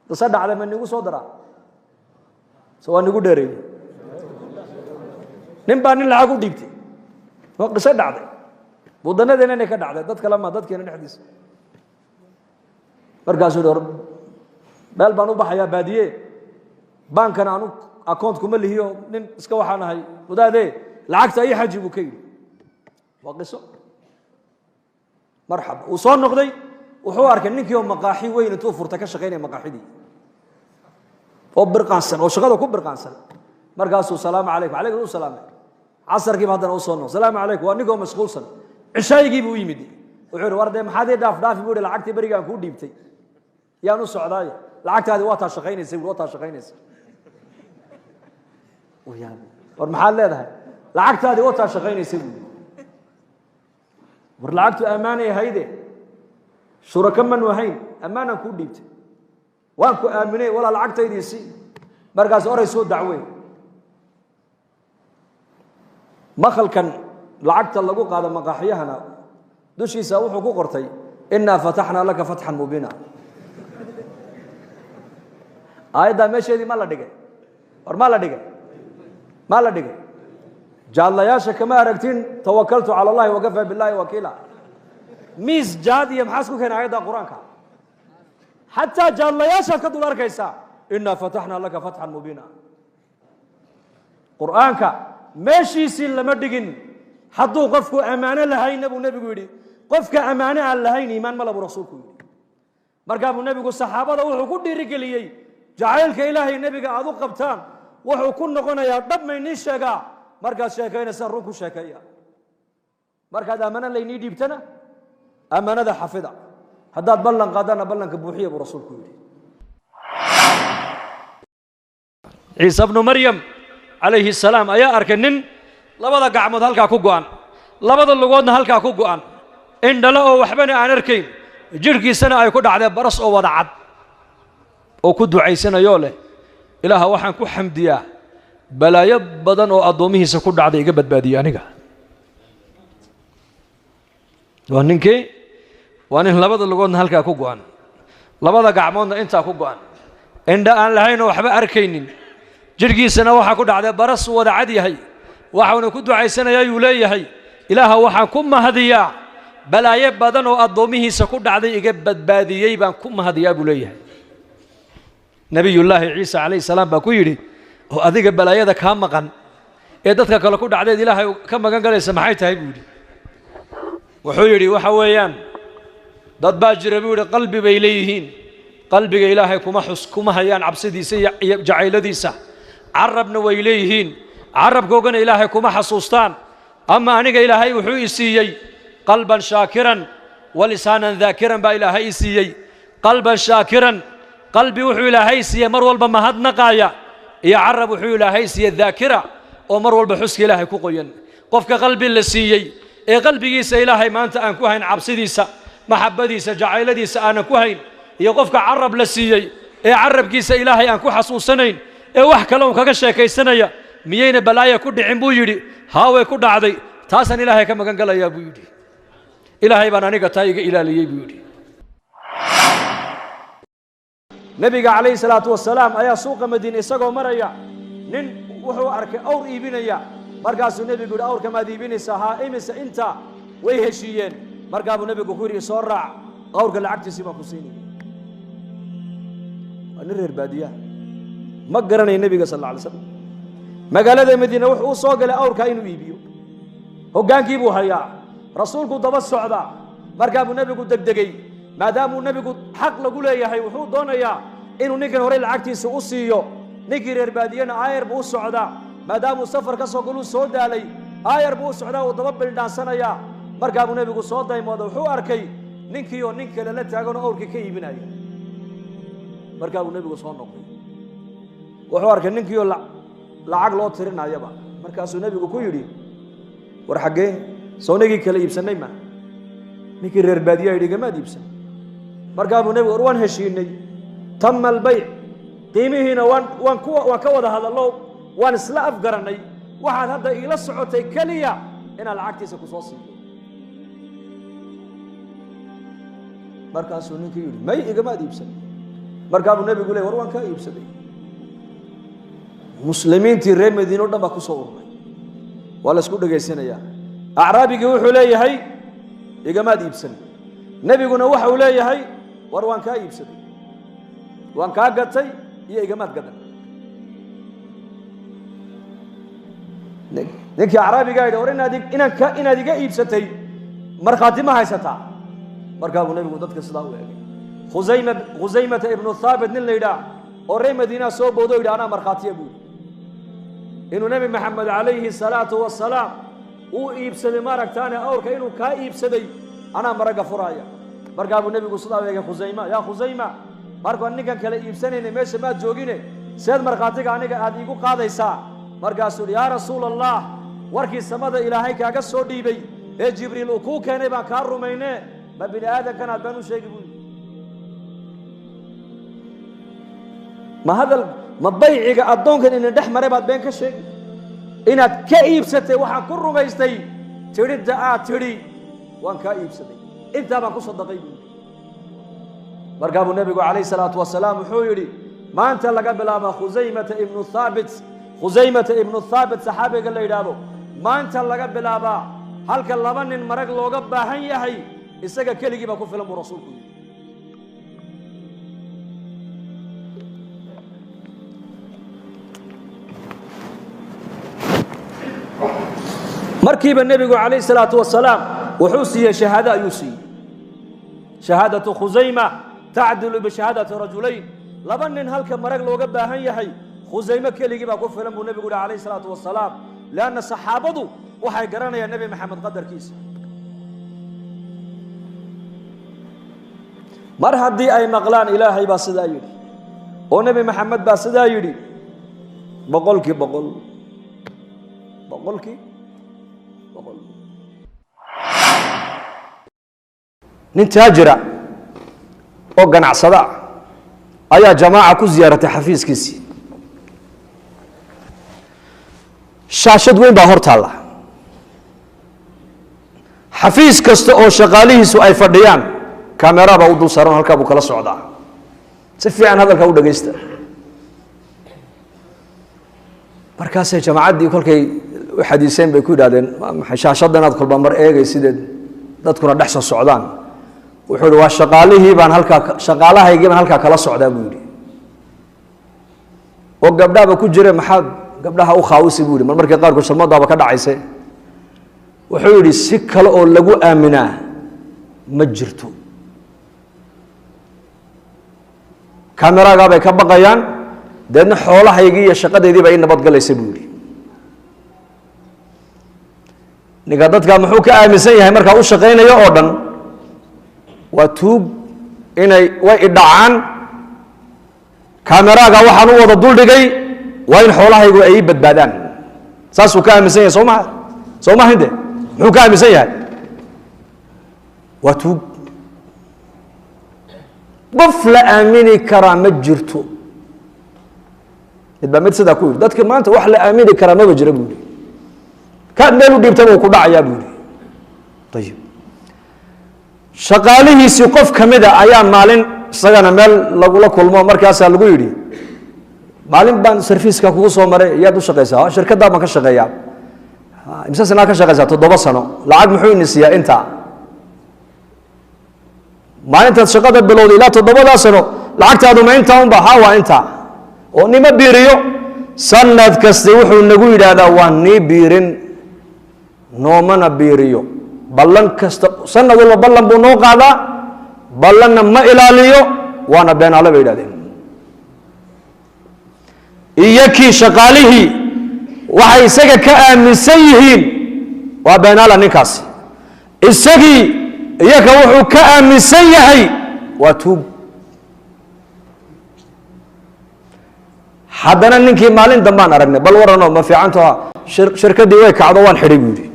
تصدق على من نقول صدرة سواء نقول داري نبان العقو ديبتي وقصد عدي ودنا دنا نكد عدي ضد كلام ما ضد كنا نحدث مركز الأرض بل بنو بحياة بادية بان كان عنو أكونتكم اللي هي نسكوا حنا هاي وده ده العكس أي حاجة بكيل وقصة مرحبا وصار نقدي وحوار كنك يوم مقاحي وين توفر تكشغين مقاحي دي وبرقانسن وشغله كبرقانسن مركز السلام عليكم عليكم السلام عصر كيف هذا وصلنا السلام عليكم وانكو مشغول سن عشاء يجيبوا يمدي وعور ورده ما حد داف يقول لعقتي بريغان كو ديبتي يا نو سعداي لعقت هذه واتا شقينيسي واتا شقينيسي ويا ور محل لهدها لعقت هذه واتا شقينيسي ور لعقت امانه هيده شركه من وهين امانه كو ديبتي وانكو امني ولا لعقتيديسي markaas oray soo dacway مخلكن لعقت lagu qaado maqaxiyahana dushiisa wuxuu ku qortay inna fatahna laka fathan mubina ayda meeshii ma la dhigay war ma la dhigay jaalayaasha kama aragtin tawakkaltu ala allah wa kafa billahi wakila mis jaadiya maxaa ku keenay ayda quraanka hatta jaalayaasha ka dul arkaysa inna fatahna laka fathan mubina quraanka meeshiisi lama dhigin hadduu qofku amaano lahayn nabigu yiri qofka amaano aan lahayn iimaan ma labo rasuulku yiri marka nabigu saxaabada wuxuu ku dhiirigeliyay jacaylka ilaahay nabiga aad u qabtaan wuxuu ku noqonayaa dhabmayni sheega marka sheekaynaysa run ku sheekaya marka amaano leeyni dhiibtana amaanada xafida haddaad ballan qaadana ballanka buuxiya buu rasuulku yiri Isa ibn Maryam عليه السلام أيا أركنن لبضة قعمد هلكا كوجان لبضة اللقودنا هلكا كوجان إن دلوا وحبنا عن أركين جركي سنة يكون على برص أو وضعت أو كدوا عيسنا يوله إلها وحن كو حمديا بلا يبدن أو أضمه سكود عدي جبت باديانك وهنكي وأنه لبضة اللقودنا هلكا كوجان لبضة قعمودنا أنت كوجان إن ده أن لهين وحب أركينين jirkiisana waxa ku dhacday baras wada cad yahay waxaanu ku ducaysanaya uu leeyahay ilaaha waxa ku mahadiya balaaye badan oo adoomihiisa ku dhacday iga badbaadiyay baan ku mahadiya buu leeyahay nabiyullaahi ciisa alayhi salaam baa ku yiri oo adiga balaayada ka maqan ee dadka kale ku dhacday ilaahay ka magan galaysa maxay tahay buu yiri wuxuu yiri waxa weeyaan dad baa jira buu yiri qalbi bay leeyihiin qalbiga ilaahay kuma hayaan cabsidiisa iyo jacayladiisa عربنا ويليهين عرب جوجنا إلهي كما حسوستان أما أنيق إلهي وحو إسيي قلبا شاكرا ولسانا ذاكرا با إلهي إسيي قلبا شاكرا قلبي وحو إلهي إسيي مرول بمهد نقايا يا عرب وحو إلهي إسيي الذاكرة ومرول بحسك إلهي كوقيا قفك قلبي اللي سيي إيه قلبي إيسا إلهي ما أنت أنكوهين عبسديسا محبديسا جعيلديسا أنا كوهين يا قفك عرب لسيي إيه عرب كيسا إلهي أنكو حسوسنين ee wax kale oo kaga sheekaysanaya miyayna balaaya ku dhicin buu yiri haaway ku dhacday taasan ilaahay ka magan galaya buu yiri ilaahay baan aniga taayiga ilaaliyay buu yiri nabiga kaleey salaatu wasalaam ayaa suuqa madiina isagoo maraya nin wuxuu arkay awr iibinaya markaasuu nabigu yiri awrka ma iibinaysa ha imisa inta way heshiiyeen markaa buu nabigu ku yiri soo raac awrka lacagtiisa ma ku siinay ana reer baadiya ما قرنا النبي صلى الله عليه وسلم ما قال هذا مدينة وصاق لأور كائن ويبيو هو كان كيبو هيا رسولك ضبط السعداء مركب النبي قد دقدقي ما دام النبي قد حق لقوله يا هي وحود دونا يا إنه نيجي هوري العكتي سوسيو نيجي ربادينا عاير بو السعداء ما دام السفر كسو قولوا سود علي عاير بو السعداء وضبط بالناس سنة يا مركب النبي قد صاد دايما وحو أركي نينكيو نينكي لا تاجون أور كي بناي مركب النبي قد صاد نقي wuxuu arkay ninkii lacag loo tirinayaba markaasuu nabigu ku yiri war xagee soonigii kala iibsanay ma ninkii reer baadiya ay dhigama iibsan markaa buu nabigu waan heshiinay tamal bay qiimihiina waan ka wada hadallo waan isla afgaranay waxaad hadda ila socotay kaliya ina lacagtiisa ku soo siiyo markaasuu ninkii yiri may igama iibsan markaabuu nebigu leey war waan kaa iibsaday muslimiintii reer madiino dhan baa ku soo ururay waa la isku dhageysanayaa acraabigii wuxuu leeyahay igamaad iibsan nebiguna waxa uu leeyahay war waan kaa iibsaday waan kaa gatay iyo igamaad gadan ninkii acraabigaa yidhi war inaad iga iibsatay markhaati ma haysataa markaabuu nebigu dadka sidaa u eegay khusaymata ibnu thaabit nin la yidhaah oo reer madiinaa soo boodo yidhi anaa markhaatiya buu yidhi inuu nebi maxamed calayhi salaatu wasalaam uu iibsaday maaragtaane awrka inuu kaa iibsaday anaa maragga furaaya markaabuu nebigu sidaa u eegay khusayma yaa khusayma markaan ninkan kale iibsanaynay meesha maad joogine seed markhaatiga aniga aad iigu qaadaysaa markaasuu yidhi yaa rasuula allah warkii samada ilaahay kaaga soo dhiibay ee jibriil uu kuu keenay baan kaa rumayne ma bini aadamkan aad baan u sheegi buu yidhi ma bayciga addoonkan ina dhex maray baad been ka sheegi inaad ka iibsatay waxaan ku rumaystay tidhidda aad tidhi waan kaa iibsaday intaa baan ku sadaqay buu yidhi markaabuu nebigu calayhi salaatu wasalaam wuxuu yidhi maanta laga bilaaba khusaymata ibnu thaabit saxaabiga la yidhaahdo maanta laga bilaabaa halka laba nin marag looga baahan yahay isaga keligii baa ku filan buu rasuulku yidhi markiiba nebigu calayhi salaatu wasalaam wuxuu siiyey shahaado ayuu siiyey shahaadatu khusayma tacdilu bishahaadati rajulayn laba nin halka marag looga baahan yahay khusayme keligii baa ku filan buu nebigu yihi calayhi salaatu wasalaam leanna saxaabadu waxay garanayaan nebi maxamed qadarkiisa mar haddii ay maqlaan ilaahay baa sidaa yidhi oo nebi maxamed baa sidaa yidhi boqolkii nin taajira oo ganacsada ayaa jamaaca ku ziyaaratay xafiiskiisii shaashad weyn baa hor taalla xafiis kasta oo shaqaalihiisu ay fadhiyaan kaamera baa u dul saaran halkaa buu kala socdaa si fiican hadalka u dhagaysta markaasay jamaacaddii kolkay u xadiiseen bay ku yidhahdeen maxay shaashadda inaad kolba mar eegay sideed dadkuna dhex soo socdaan wuxuu yidhi waa shaqaalahaygii baan halkaa kala socdaa buu yidhi oo gabdhaaba ku jire maxaad gabdhaha u khaawisi buu yidhi mar markii qaarkood shalmadaaba ka dhacayse wuxuu yidhi si kale oo lagu aaminaa ma jirto kameraagaa bay ka baqayaan deedna xoolahaygii iyo shaqadeydii baa ii nabadgalaysa buu yidhi ninka dadkaa muxuu ka aaminsan yahay markaa u shaqaynayo oo dhan waa tuug way idhacaan kameraaga waxaan u wada duldhigay waa in xoolahaygu ay ii badbaadaan saasuu ka aaminsan yahay soo maha de muxuu ka aaminsan yahay waa tuug qof la aamini karaa ma jirto mid baa mid sidaa ku yidhi dadka maanta wax la aamini karaa maba jira buu yidhi kaad meel u dhiibtaba uu ku dhacayaa buu yidhi ayib shaqaalihiisii qof ka mida ayaa maalin isagana meel lagula kulmo markaasaa lagu yidhi maalin baan sarfiiska kugu soo maray iyaad u shaqaysaa shirkaddaa baan ka shaqeeyaa imse sanaa ka shaqaysaa 7 sano lacag muxuu ini siiyaa intaa maalintaad shaqada bilowday ilaa 7 sano lacagtaadu ma intaa unba haa waa intaa oo nima biiriyo sanad kasta wuxuu nagu yidhaahdaa waa nii biirin noomana biiriyo ballan kasta sanad walba ballan buu noo qaadaa ballanna ma ilaaliyo waana beenaale bay yidhahdeen iyakii shaqaalihii waxay isaga ka aaminsan yihiin waa beenaala ninkaasi isagii iyaka wuxuu ka aaminsan yahay waa tuug haddana ninkii maalin dambaan aragnay bal waranoo ma fiicantoha shirkaddii way kacdo waan xidhay buu yidhi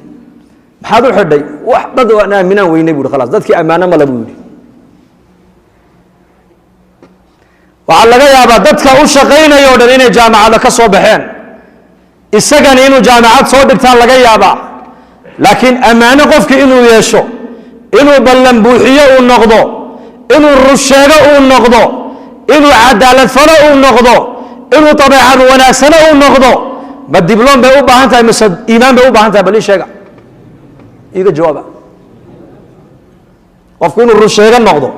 maxaad u xidhay wax dad aan aaminaan weynay buu yidhi khalaas dadkii ammaano male buu yidhi waxaa laga yaabaa dadka u shaqaynaya o dhan inay jaamacada ka soo baxeen isagani inuu jaamacad soo dhigtaan laga yaabaa laakiin ammaano qofki inuu yeesho inuu ballan buuxiyo uu noqdo inuu rusheego uu noqdo inuu cadaalad falo uu noqdo inuu dabeecad wanaagsano uu noqdo ma dibloom bay u baahan tahay mise iimaan bay u baahan tahay bal ii sheega iiga jawaaba qofku inuu run sheego noqdo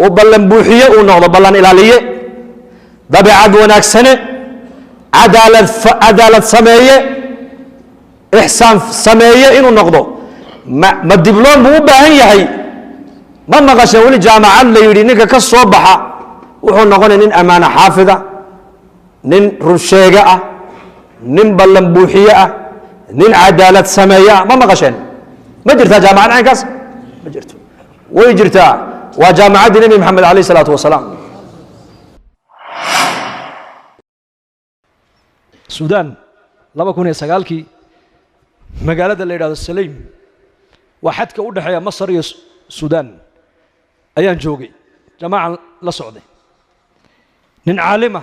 uu ballan buuxiye uu noqdo ballan ilaaliye dabeecad wanaagsane cadaalad sameeye ixsaan sameeye inuu noqdo ma dibloom buu u baahan yahay ma maqasha weli jaamacad la yidhi ninka ka soo baxa wuxuu noqonaya nin ammaano xaafida nin run sheege ah nin ballan buuxiye ah nin cadaalad sameeye ah ma maqasheen ma jirtaa jaamacad caynkaas ma jirto way jirtaa waa jaamacaddii nebi maxamed calayh isalaatu wasalaam suudaan 2009 magaalada la yidhahdo saleym waa xadka u dhexeeya masar iyo suudaan ayaan joogay jamaacan la socday nin caalima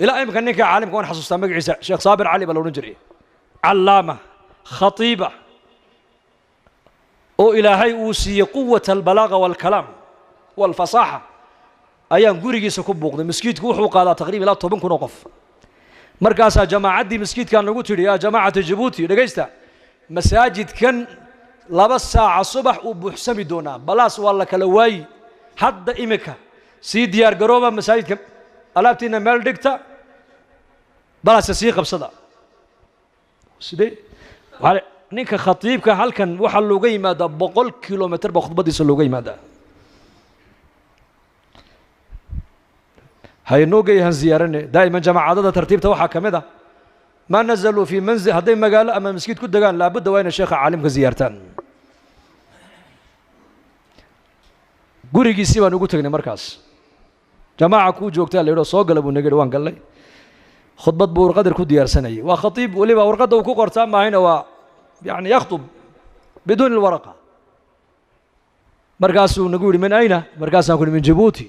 ilaa imika ninka caalimka waan xasuustaa magaciisa sheekh saabir cali baa la odhan jiray callaama khatiiba oo ilaahay uu siiyey quwata albalaaga waalkalaam waalfasaaxa ayaan gurigiisa ku buuqday maskiidku wuxuu qaadaa taqriiban ilaa 10 kun oo qof markaasaa jamaacaddii maskiidkaan nagu tidhi yaa jamaacata jabuuti dhegaysta masaajidkan 2 saaca subax uu buuxsami doonaa balaas waa la kala waayi hadda imika sii diyaar garooba masaajidka alaabtiina meel dhigta balaasa sii qabsada sidee ninka khatiibka halkan waxaa looga yimaadaa 100 kilomitir baa khudbadiisa looga yimaadaa haynooga yahan ziyaarane daa'iman jamaacadada tartiibta waxaa ka mid ah ma nazaluu fii manzil hadday magaalo ama maskiid ku degaan laabudda waa inay sheekha caalimka ziyaartaan gurigiisii baan ugu tegnay markaas jamaaca kuu joogtaa la yidho soo gala buu naga yidhi waan gallay khudbad buu warqadar ku diyaarsanayay waa khatiib weliba warqadda uu ku qortaa maahayna waa yani yakhtub biduuni alwaraqa markaasuu nagu yidhi min ayna markaasaan ku yidhi min jabuuti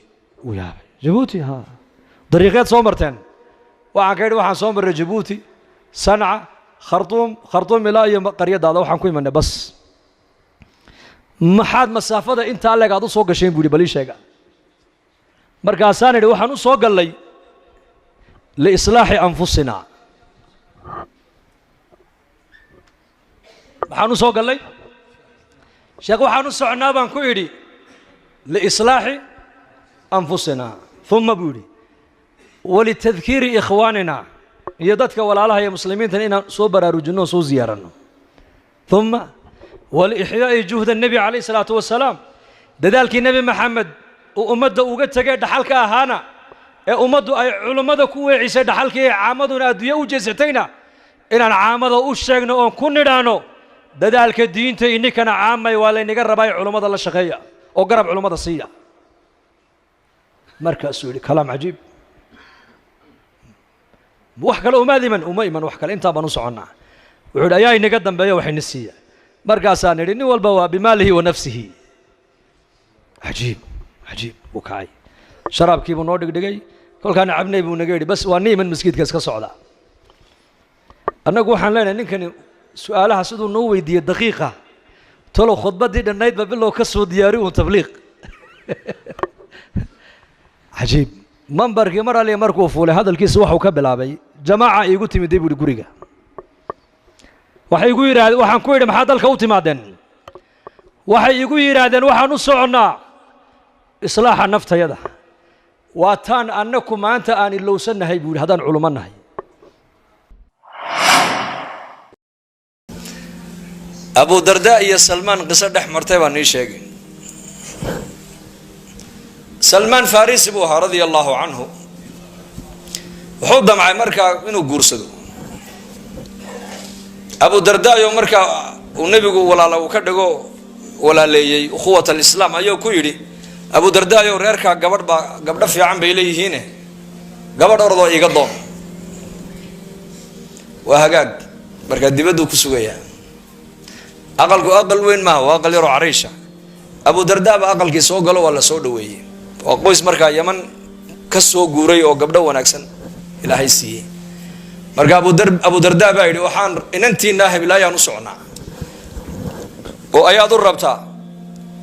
uu yaabay jabuuti ha dariiqeed soo marteen waxaan ka yidhi waxaan soo marray jabuuti sanca khartuum ilaa iyo qaryadaada waxaan ku imanay bas maxaad masaafada intaa leeg aad u soo gasheen buu yidhi bal ii sheega markaasaan idhi waxaan u soo gallay liislaaxi anfusina maxaan u soo gallay sheekh waxaan u socnaa baan ku idhi liislaaxi anfusina uma buu yidhi walitadkiiri ikhwaanina iyo dadka walaalaha iyo muslimiintan inaan soo baraarujinno oo soo ziyaaranno uma waliixyaa'i juhda nebi calayh isalaatu wasalaam dadaalkii nebi maxamed uu ummadda uga tegay dhaxalka ahaana ee ummaddu ay culummada ku weecisay dhaxalkii ee caamaduna adduunya u jeesatayna inaan caamada u sheegno oon ku nidhaano dadaalka diinta ininkana caamay waa laynaga rabaa ee culummada la shaqeeya oo garab culummada siiya markaasuu yidhi kalaam cajiib wax kale uma iman wax kale intaa baan u soconnaa wuxuu yidhi ayaa inaga dambeeya waxayna siiya markaasaan idhi nin walba waa bimaalihi wa nafsihi cajiib buu kacay sharaabkii buu noo dhigdhigay kolkaana cabnay buu naga yidhi bas waa ni iman maskiidka iska socda annagu waxaan leenahay ninkani su-aalaha siduu noo weydiiyey daqiiqa talow khudbaddii dhannaydba bilow ka soo diyaari uun tabliiq cajiib mambarkii mar aliya markuu fuulay hadalkiisa waxuu ka bilaabay jamaaca iigu timiday buuhi guriga waxay igu yidhaahdeen waxaan ku yidhi maxaa dalka u timaadeen waxay igu yidhaahdeen waxaan u soconnaa islaaxa naftayada waa taan annaku maanta aan ilowsannahay buu yidhi haddaan culummo nahay abu darda iyo salmaan qiso dhex martay baan ii sheegay salmaan farisi buu ahaa radia allahu canhu wuxuu damcay markaa inuu guursado abu dardaayo markaa uu nebigu walaala uu ka dhigo walaaleeyey ukhuwat alislaam ayuu ku yidhi abu dardaayo reerkaa gabdho fiican bay leeyihiine gabadh ordoo iga doon waa hagaag markaa dibadduu ku sugayaa aqalku aqal weyn maaha waa aqal yaroo cariisha abu dardaaba aqalkii soo galo waa la soo dhaweeyey waa qoys markaa yaman ka soo guuray oo gabdho wanaagsan ilaahay siiyey marka abu dardaa baa yidhi waxaan inantiinaa heblaayaan u socnaa oo ayaad u rabtaa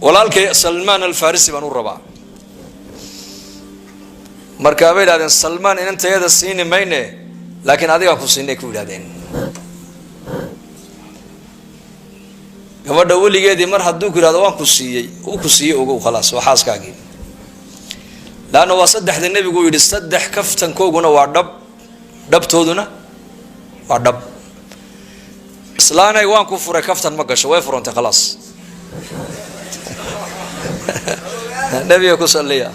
walaalkay salmaan alfarisi baan u rabaa markaa bay yidhahdeen salmaan inantayada siini mayne laakiin adigaa ku siinay ku yidhahdeen gabadha weligeedii mar hadduu ku yidhahdo waan ku siiyey uu ku siiyey ogow khalaas waa xaaskaagii laanna waa saddexda nebigu yidhi saddex kaftankooguna waa dhab dhabtooduna waa dhab islaanay waan ku furay kaftan ma gasho way furantay khalaas nebiga ku salliya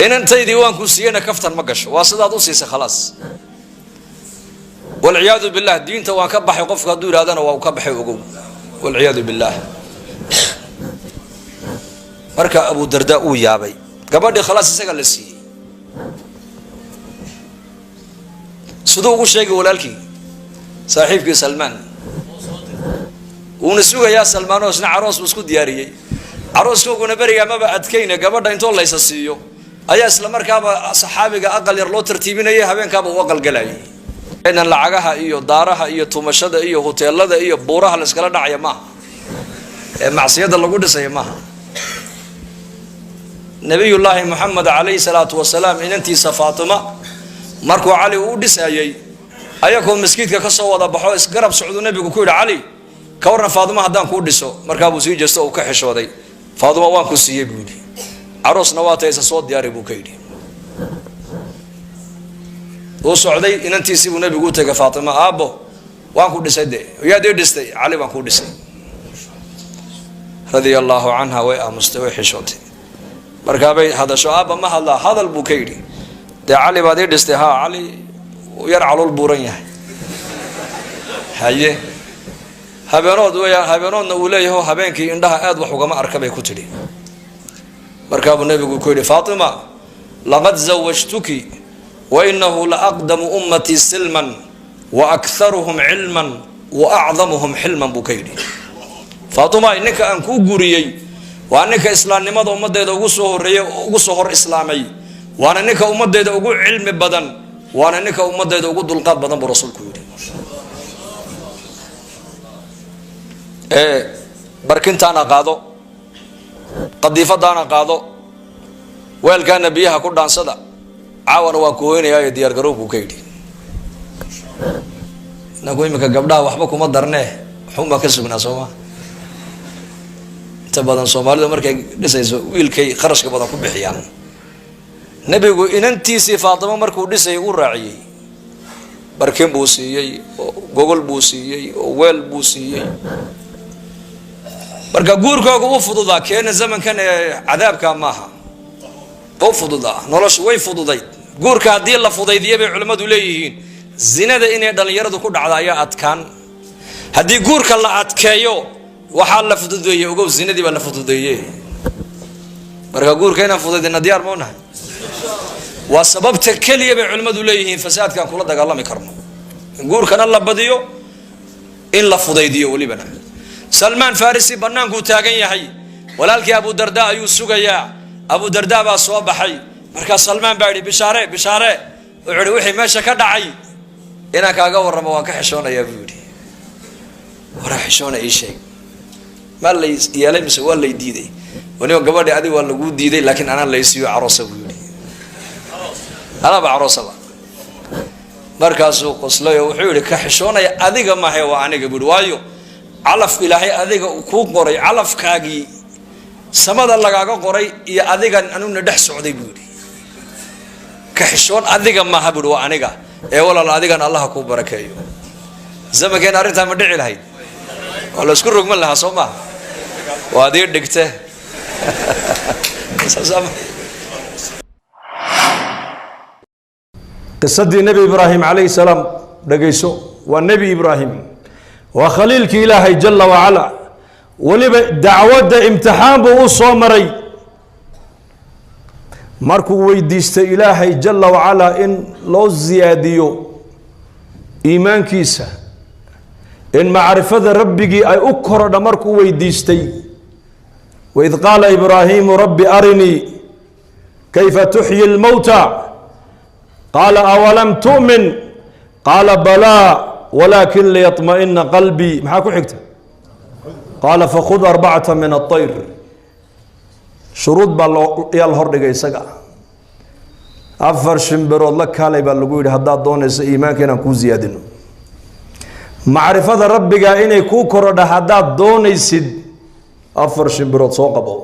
inantaydii waan ku siiyeyna kaftan ma gasho waa sidaad u siisay khalaas walciyaadu billah diinta waan ka baxay qofka hadduu yidhahdana waa uu ka baxay ogow walciyaadu billah marka abu darda uu yaabay gabadhii khalaas isaga la siiyey siduu ugu sheegay walaalkii saaxiibkii salmaan wuuna sugayaa salmaan oo isna caroos buu isku diyaariyey carooskooguna berigaa maba adkayna gabadha intoo laysa siiyo ayaa isla markaaba saxaabiga aqal yar loo tartiibinayay habeenkaaba uu aqal galayay inan lacagaha iyo daaraha iyo tumashada iyo hoteelada iyo buuraha la iskala dhacaya maaha ee macsiyada lagu dhisaya maaha nabiyullaahi moxamed calayhi salaatu wasalaam inantiisa faatima markuu cali uu dhisayay ayagoo masjidka ka soo wada baxo isgarab socdu nabigu ku yidhi cali ka warran faatima haddaan kuu dhiso markaabuu sii jeesto uu ka xishooday faatima waan ku siiyey buu yidhi caroosna waa taysa soo diyaari buu ka yidhi uu socday inantiisii buu nabigu u tegay faatima aabbo waan ku dhisay dee yaad ii dhistay cali baan kuu dhisay radia allaahu canha way aamustay way xishootay markaabay hadasho aabba ma hadlaa hadal buu ka yidhi dee cali baad ii dhistay haa cali yar calool buuran yahay haye habeenoodna uu leeyaho habeenkii indhaha aad wax ugama arka bay ku tidhi markaabuu nabigu ku yidhi faatima laqad zawajtuki wainahu laaqdamu ummatii silman waakharuhum cilman waacdamuhum xilman buu ka yidhi faatima ninka aan kuu guriyey waa ninka islaamnimada ummadeeda ugu soo horeeyey ugu soo hor islaamay waana ninka ummadeeda ugu cilmi badan waana ninka ummadeeda ugu dulqaad badan buu rasuulku yidhi barkintaana qaado qadiifadaana qaado weelkaana biyaha ku dhaansada caawana waa ku hoynayaayo diyaar garow buu ka yidhi inagu iminka gabdhaha waxba kuma darnee waxunbaa ka sugnaa sooma inta badan soomaalidu markay dhisayso wiilkay kharashka badan ku bixiyaan nebigu inantiisii faatimo markuu dhisayay u raaciyey barkin buu siiyey oo gogol buu siiyey oo weel buu siiyey marka guurkooga u fududaa keena zamankan ee cadaabka maaha u fududaa noloshu way fududayd guurka haddii la fudaydiya bay culimmadu leeyihiin zinada inay dhallinyaradu ku dhacda ayaa adkaan haddii guurka la adkeeyo waxaa la fududeeyey ogow zinadii baa la fududeeyey marka guurka inaan fudaydina diyaar ma unahay waa sababta keliya bay culimmadu leeyihiin fasaadkaan kula dagaalami karno in guurkana la badiyo in la fudaydiyo welibana salmaan farisi bannaankuu taagan yahay walaalkii abu darda ayuu sugayaa abu darda baa soo baxay markaa salmaan baa yidhi bishaare bishaare wuxuu yidhi wixii meesha ka dhacay inaan kaaga warramo waan ka xishoonayaa buu yidhi waraa xishoona ii sheeg maa lay yeelay mise waa lay diiday waniba gabadhi adig waa laguu diiday laakiin anaa laysiiyo caroosa buu yidhi anaaba caroosaba markaasuu qoslay oo wuxuu yidhi ka xishoonaya adiga mahe waa aniga buu yidhi waayo calaf ilaahay adiga kuu qoray calafkaagii samada lagaaga qoray iyo adigan anuna dhex socday buu yidhi ka xishoon adiga maaha buu yidhi waa aniga ee walaal adigan allaha kuu barakeeyo zamankeena arrintaa ma dhici lahayd waa la isku rogman lahaa soo maha waa adii dhigte qisadii nebi ibraahim calayhi salaam dhegayso waa nebi ibraahim waa khaliilkii ilaahay jala wacala weliba dacwadda imtixaan buu u soo maray markuu weydiistay ilaahay jala wacala in loo siyaadiyo iimaankiisa in macrifada rabbigii ay u korodha markuu weydiistay waid qaala ibraahiimu rabbi arinii kayfa tuxyi lmowta qaala awalam tu'min qaala balaa walakin liyaطma'ina qalbii maxaa ku xigta qaala fakhud arbacata min aطayr shuruud baa yaa la hordhigay isaga afar shimbirood la kaalay baa lagu yidhi haddaad doonayso iimaanka inaan kuu siyaadino macrifada rabbiga inay kuu korodha haddaad doonaysid afar shimbirood soo qabo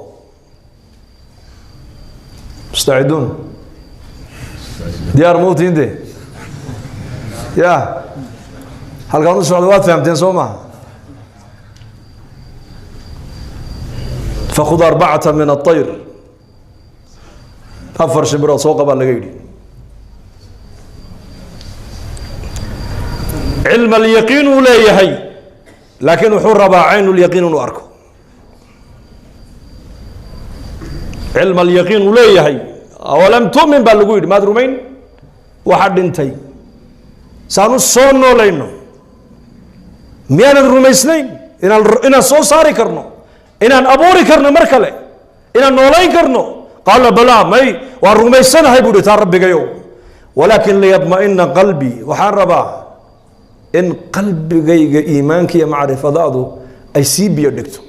mustaciduun diyaar mawtiinde ya halkaan u socdo waad fahamteen soo maha fakhud arbacata min aطayr afar shimbirood soo qabaa laga yidhi cilm alyaqiin uu leeyahay laakiin wuxuu rabaa cayn lyaqiin inuu arko cilm alyaqiin uu leeyahay awalam tu'min baa lagu yidhi maad rumayn waxa dhintay saanu soo noolayno miyaanad rumaysnayn inaan soo saari karno inaan abuuri karno mar kale inaan noolayn karno qaala balaa may waan rumaysanahay buu ihi taa rabbigayow walaakin liyadma'ina qalbii waxaan rabaa in qalbigayga iimaanka iyo macrifadaadu ay sii biyo dhigto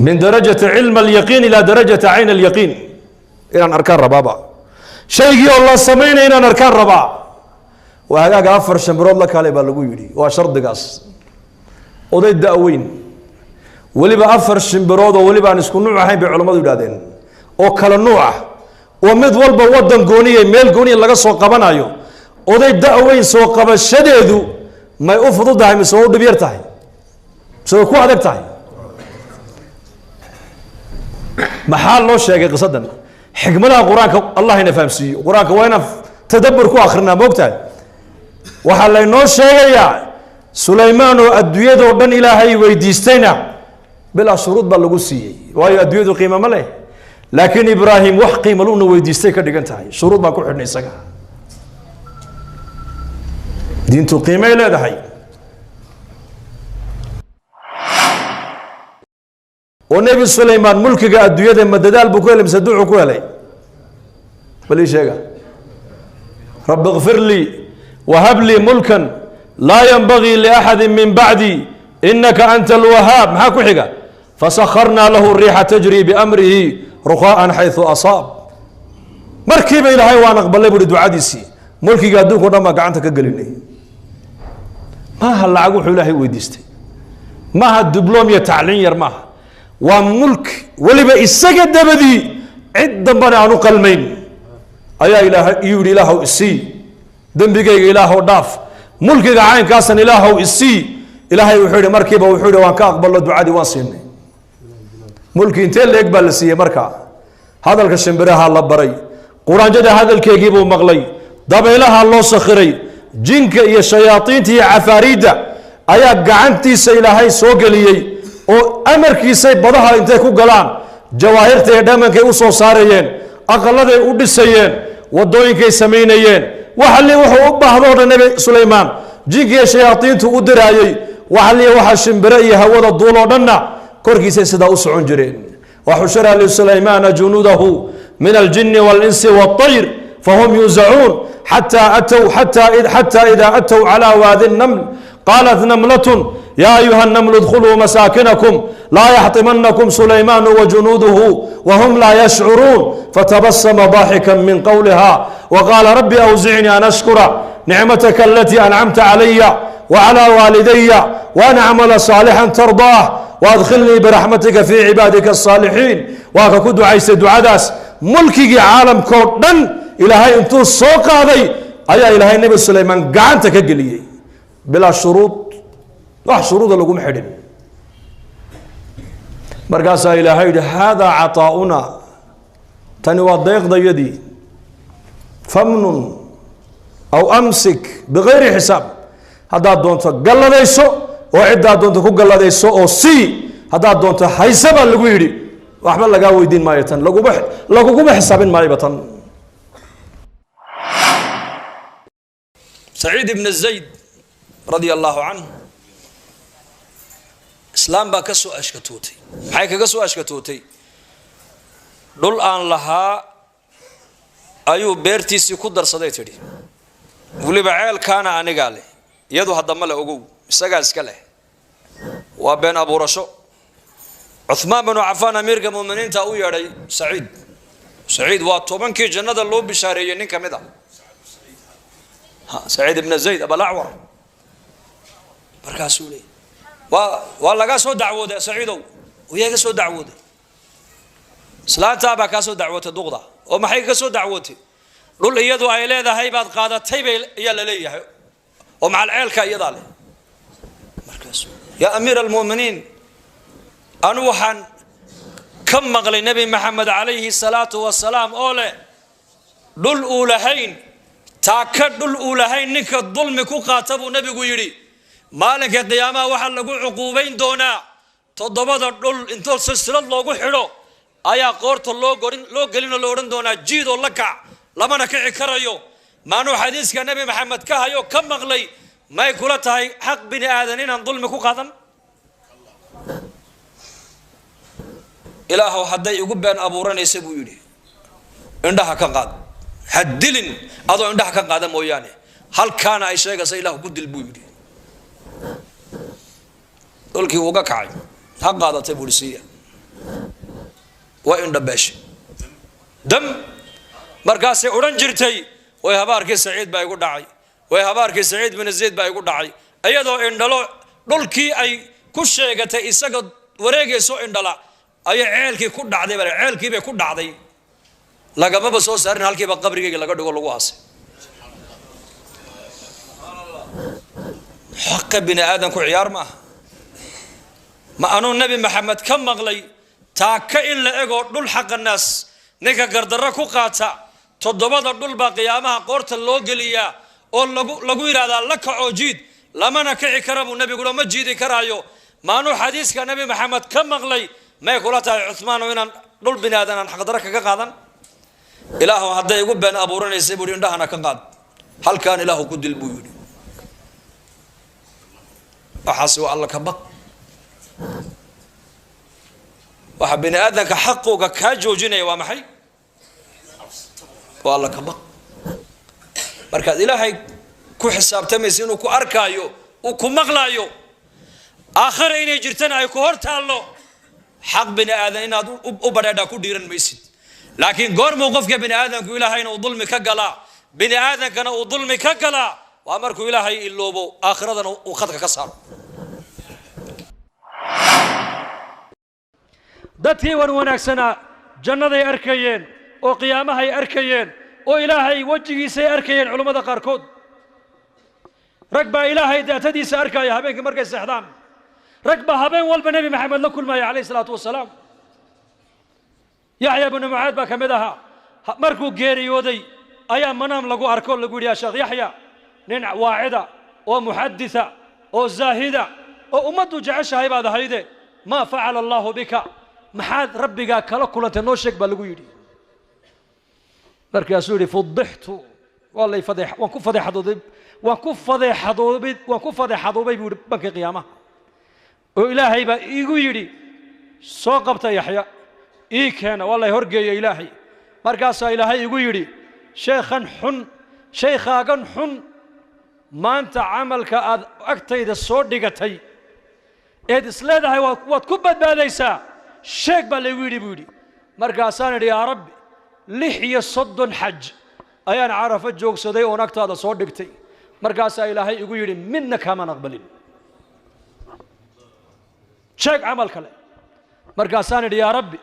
min darajati cilm alyaqiin ilaa darajati cayn alyaqiin inaan arkaan rabaaba shaygii oo la samaynaya inaan arkaan rabaa waa hagaaga afar shimbirood la kaalay baa lagu yidhi waa shardigaas oday da-weyn weliba afar shimbirood oo weliba aan isku nuuc ahayn bay culammadu yidhahdeen oo kala nuuc ah oo mid walba waddan gooniya meel gooniya laga soo qabanayo oday da-weyn soo qabashadeedu may u fududahay mise waa u dhib yar tahay mise way ku adag tahay maxaa loo sheegay qisadan xikmadaha qur-aanka allah ina fahamsiiyo qur-aanka waa inaan tadabbur ku akrinaa moogtahay waxaa laynoo sheegayaa sulaymaan oo adduunyadoo dhan ilaahay weydiistayna bilaa shuruud baa lagu siiyey waayo adduunyadu qiimo ma leh laakiin ibraahim wax qiimo luna weydiistay ka dhigan tahay shuruud baan ku xidhnay isaga diintu qiimay leedahay oo nebi sulaymaan mulkiga adduunyada ma dadaal buu ku helay mise duucu ku helay bal ii sheega rabbi ikfir lii wahab lii mulkan laa yanbagii liaxadi min bacdi inaka anta alwahaab maxaa ku xiga fasakharnaa lahu riixa tajri biamrihi ruqaa'an xayثu asaab markiiba ilaahay waan aqbalay buuhi ducadiisii mulkiga adduunka o dhan baa gacanta ka gelinay maaha lacag wuxuu ilaahay weydiistay maaha dibloom iyo tacliin yar maaha waa mulk weliba isaga dabadii cid dambana aan u qalmayn ayaa ilaahay iyuu yidhi ilaahow isii dembigayga ilaahow dhaaf mulkiga caynkaasan ilaahow isii ilaahay wuxuu yidhi markiiba wuxuu yidhi waan ka aqballo ducadii waan siinay mulki intee leeg baa la siiyey markaa hadalka shimbiraha la baray quraanjada hadalkeegii buu maqlay dabaylaha loo sakhiray jinka iyo shayaaiinta iyo cafaariidda ayaa gacantiisa ilaahay soo geliyey oo amarkiisay badaha intay ku galaan jawaahirta iyo dhamankay u soo saarayeen aqaladay u dhisayeen wadooyinkay samaynayeen waxali wuxuu u baahdo dhan nabi sulaymaan jinka iyo shayaaiintu u diraayey waxali waxa shimbire iyo hawada duuloo dhanna korkiisay sidaa u socon jireen waxushira lisulaymaana junuudahu min aljini walinsi waاطayr fahum yuuzacuun xata ida atow calى waadi الnml qaalat namlaة ya ayuha الnml اdkhuluu masaakinakum laa yaxطimanakum sulaymaan wajunuuduhu whm laa yashcuruun fatabasma ضaaxika min qowliha wqaala rabi awzicnii an ashkura nicmataka alatii ancamta calaya wclى waalidaya waan acmala صaalixا tardaah waadkhilnii biraxmatika fii cibaadika الصaalixiin waa ka ku ducaystay ducadaas mulkigii caalamkao dhan ilaahay intuu soo qaaday ayaa ilaahay nebi sulaymaan gacanta ka geliyey bilaa shuruud wax shuruuda laguma xidhin markaasaa ilaahay yihi haadaa caطaa'una tani waa deeqdayadii famnun aw amsik bigayri xisaab haddaad doonto galladayso oo ciddaad doonto ku galladayso oo sii haddaad doonto hayse baa lagu yidhi waxba lagaa weydiin maayo tan laguguma xisaabin maayoba tan saciid ibn zayd radia allahu canhu islaam baa ka soo ashkatootay maxay kaga soo ashkatootay dhul aan lahaa ayuu beertiisii ku darsaday tidhi weliba ceelkaana anigaa leh iyadu haddama le ogow isagaa iska leh waa been abuurasho cuhmaan binu cafaan amiirka muminiinta u yeedhay saciid سعيد وطبنكي جنة اللو بشارية نين كمدا سعيد بن زيد أبا الأعور بركاسولي والله قاسو دعوة سعيدو ويا قاسو دعوة سلاة أبا قاسو دعوة دغضة وما حي قاسو دعوتي لول يدو أيلي ذا هاي بعد قادة تيبي يلا ليه ومع العيل كايضا له بركاسولي يا أمير المؤمنين أنوحا كم مغلي نبي محمد عليه الصلاة والسلام أوله دول أولهين تاكد دول أولهين نك الظلم كو قاتبوا نبي قيري مالك القيامة وحل لقو عقوبين دونا تضبط دول انتو سلسلة لوغو حلو آيا قورت لو قلنا لورن دونا جيدو لكع لما نكعي كريو ما نو حديث كنبي محمد كهيو كم مغلي ما يقولتها حق بني آدمين عن ظلم كو قاتم إلهو حدا يقول بين أبو رن يسبو يدي عندها كان قاد حدلن أضو عندها كان قاد موياني هل كان أي شيء قصي إله قد البيودي قل كي وقع كعي حق قادة تبوليسية وإن دبش دم مركز أورنجرتي ويهبارك سعيد بايقول داعي ويهبارك سعيد بن زيد بايقول داعي أيضا إن دلو دول كي أي كل شيء قتي إسقط وريجي سو إن دلا أي عيلك كود عادي بره عيلك بيه كود عادي لقى ما بس هو سهرن هالكي بقبرك لقى دقول له واسع حق بني آدم كعيار ما أنو النبي محمد كم مغلي تاك إلا إيجو دول حق الناس نيكا قردركو قاتا تضبط دول باقيامها قرت اللوجلية أو لقوير هذا لك عجيد لما نكعي كرب النبي يقول ما جيدي كرايو ما أنو حديث كنبي محمد كم مغلي ما يقولها عثمان وين دول بني آدم حق درك كقادا إله هذا يقول بين أبو رن يسيبوا عنده أنا كقاد هل كان إله كد البيوت أحسوا الله كبق وحب بني آدم كحقه كاجو جنيه ومحي والله كبق مركز إلهي كو حساب تمسين وكو أركايو وكو مغلايو آخر إني جرتنا يكو هرتالو حق بني آدم إن أبدا كو ديرن ميسد لكن غير موقف بني آدم كو إلهي إنه ظلم كقلا بني آدم كان ظلم كقلا وأمركو إلهي اللوبو آخرة وخدك كسر dadkii wan wanaagsanaa jannaday arkayeen oo qiyaamahay arkayeen oo ilaahay wajigiisa ay arkayeen culimada qaarkood rag baa ilaahay daatadiisa arkaya habeenkii markay seexdaan rag baa habeen walba nabi maxamed la kulmaya calayhi salaatu wasalaam yaxya ibn mucaad baa kamid ahaa markuu geeriyooday ayaa manaam lagu arko lagu yidhi yaa sheekh yaxya nin waacida oo muxaditha oo zaahida oo ummaddu jeceshahay baad ahayde maa facala allahu bika maxaad rabbigaa kala kulantay noo sheeg baa lagu yidhi markaasuu yidhi fudixtu waan ku fadeexadoobay buu yidhi banka qiyaamaha oo ilaahay baa iigu yidhi soo qabta yaxya ii keena waa lay horgeeya ilaahay markaasaa ilaahay igu yidhi shaykhaagan xun maanta camalka aad agtayda soo dhigatay eed isleedahay waad ku badbaadaysaa sheeg baa laygu yidhi buu yidhi markaasaan idhi yaa rabbi 36 xaj ayaan carafo joogsaday oon agtaada soo dhigtay markaasaa ilaahay igu yidhi midna kaamaan aqbalin sheeg camal kale markaasaan idhi yaa rabbi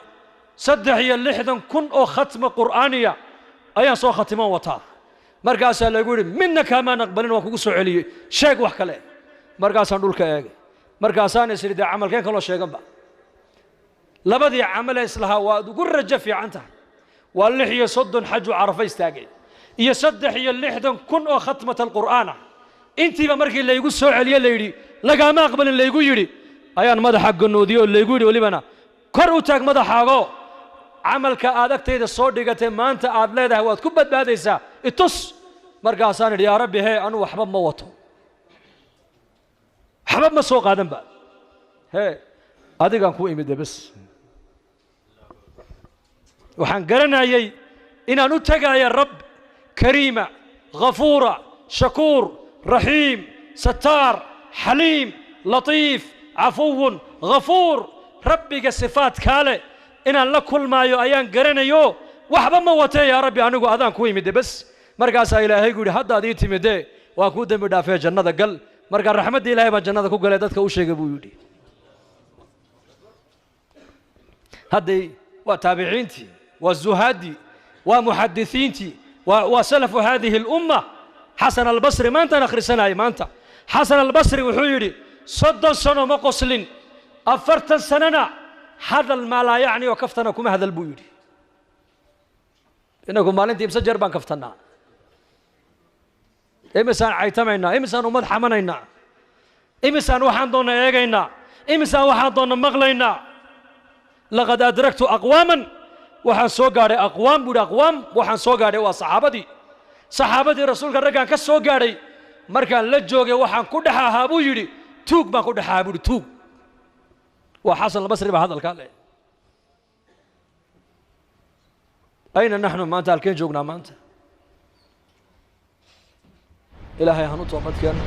63,000 oo khatma qur'aaniya ayaan soo khatiman wataa markaasaa laygu yidhi midna kaamaan aqbalin waan kugu soo celiyey sheeg wax kale markaasaan dhulka eegay markaasaan is idhi dee camalkeen kaloo sheeganba labadii camal ee islahaa waad ugu rajo fiican tahay waa 36 xaj oo carafo istaagay iyo 63,000 oo khatmat alqur'aan intiiba markii laygu soo celiyey la yidhi lagaama aqbalin laygu yidhi ayaan madaxa ganoodiyey oo laygu yidhi welibana kor u taag madaxaago camalka aad agtayda soo dhigatay maanta aad leedahay waad ku badbaadaysaa itus markaasaan idhi yaa rabbi hee anu waxba ma wato waxba ma soo qaadan ba hee adigaan ku imid bas waxaan garanayay inaan u tagayo rab kariima ghafuura shakuur raxiim sataar xaliim latiif cafuwun ghafuur rabbiga sifaat kaale inaan la kulmaayo ayaan garanayo waxba ma watee yaa rabbi anigu adaan ku imide bas markaasaa ilaahay gu yidhi haddaad ii timidee waa kuu dembi dhaafee jannada gal markaa raxmaddii ilaahay baa jannada ku galee dadka u sheegay buu yidhi hadday waa taabiciintii waa zuhaaddii waa muxadisiintii waa salafu haadihi alumma xasan albasri maantaan akhrisanayay maanta xasan albasri wuxuu yidhi 30 sano ma qoslin 40 sanana hadal maa laa yacni oo kaftana kuma hadal buu yidhi inagu maalintii imse jeer baan kaftannaa imisaan caytamaynaa imisaan ummad xamanaynaa imisaan waxaan doonna eegaynaa imisaan waxaan doonna maqlaynaa laqad adraktu aqwaaman waxaan soo gaadhay aqwaam buu yidhi aqwaam waxaan soo gaadhay waa saxaabadii rasuulka raggaan ka soo gaadhay markaan la joogay waxaan ku dhex ahaa buu yidhi tuug baan ku dhex ahaa buu yidhi tuug waa xasan albasri baa hadalkaa leh ayna naxnu maanta halkeen joognaa maanta ilaahay hanu toobad keeno